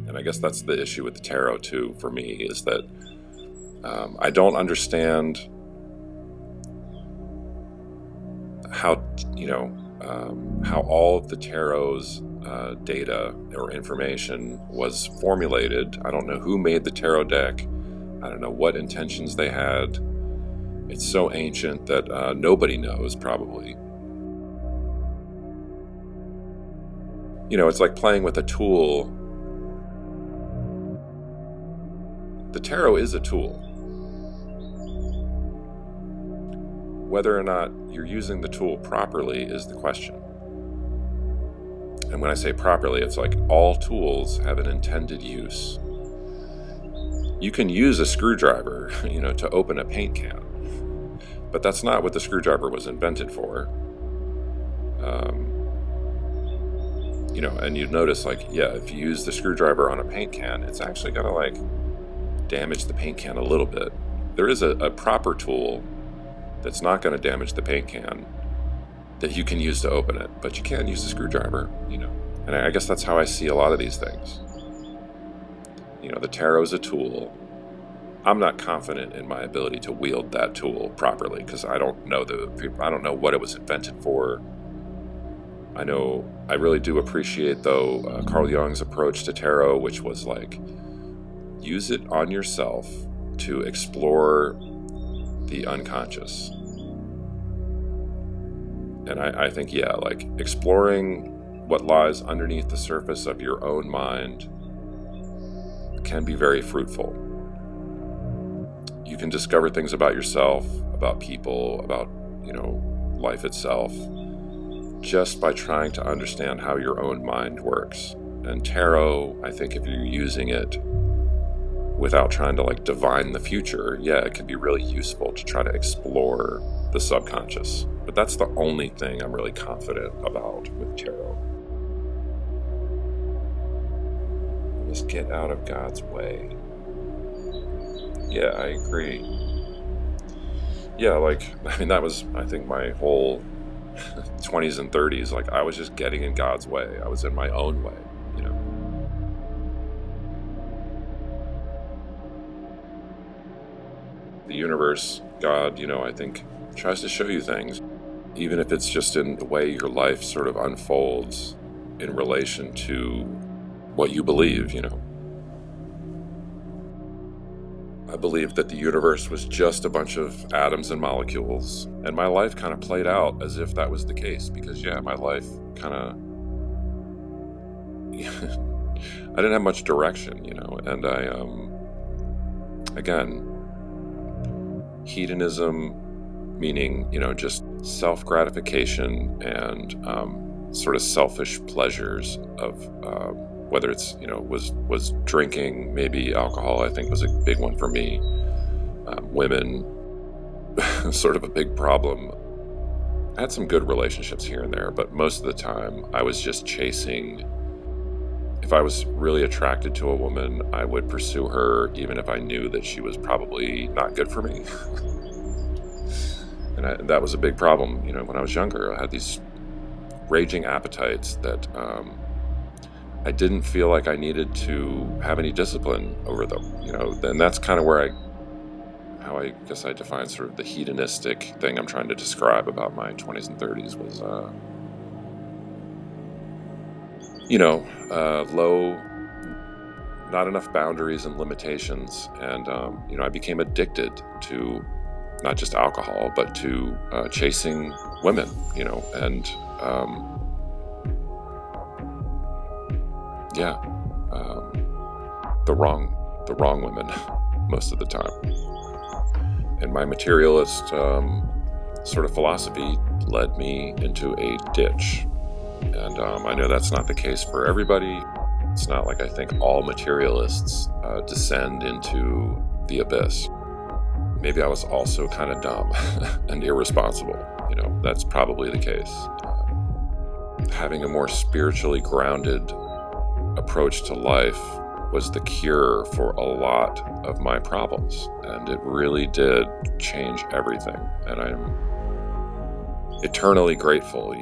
And I guess that's the issue with the tarot too, for me, is that I don't understand how, how all of the tarot's data or information was formulated. I don't know who made the tarot deck. I don't know what intentions they had. It's so ancient that nobody knows, probably. It's like playing with a tool. The tarot is a tool. Whether or not you're using the tool properly is the question. And when I say properly, it's like all tools have an intended use. You can use a screwdriver, to open a paint can, but that's not what the screwdriver was invented for. And you'd notice, if you use the screwdriver on a paint can, it's actually gonna damage the paint can a little bit. There is a proper tool that's not going to damage the paint can that you can use to open it, but you can use the screwdriver, And I guess that's how I see a lot of these things. The tarot is a tool. I'm not confident in my ability to wield that tool properly because I don't know what it was invented for. I really do appreciate, though, Carl Jung's approach to tarot, which was use it on yourself to explore the unconscious. And I think, exploring what lies underneath the surface of your own mind can be very fruitful. You can discover things about yourself, about people, about, life itself, just by trying to understand how your own mind works. And tarot, I think if you're using it without trying to divine the future, it can be really useful to try to explore the subconscious. But that's the only thing I'm really confident about with tarot. Just get out of God's way. Yeah, I agree. Yeah, that was, I think, my whole 20s and 30s. I was just getting in God's way. I was in my own way, The universe, God, I think, tries to show you things, even if it's just in the way your life sort of unfolds in relation to what you believe, I believed that the universe was just a bunch of atoms and molecules, and my life kind of played out as if that was the case, because, my life kind of, I didn't have much direction, and I, again, hedonism, meaning, just self-gratification and sort of selfish pleasures of whether it's, was drinking, maybe alcohol, I think was a big one for me. Women, sort of a big problem. I had some good relationships here and there, but most of the time I was just chasing. If I was really attracted to a woman, I would pursue her even if I knew that she was probably not good for me. And that was a big problem, when I was younger. I had these raging appetites that I didn't feel like I needed to have any discipline over them, and that's kind of how I guess I define sort of the hedonistic thing I'm trying to describe about my 20s and 30s was, low, not enough boundaries and limitations, and, I became addicted to not just alcohol, but to chasing women, and the wrong women most of the time. And my materialist sort of philosophy led me into a ditch. And I know that's not the case for everybody. It's not like I think all materialists descend into the abyss. Maybe I was also kind of dumb and irresponsible. That's probably the case. Having a more spiritually grounded approach to life was the cure for a lot of my problems, and it really did change everything. And I'm eternally grateful,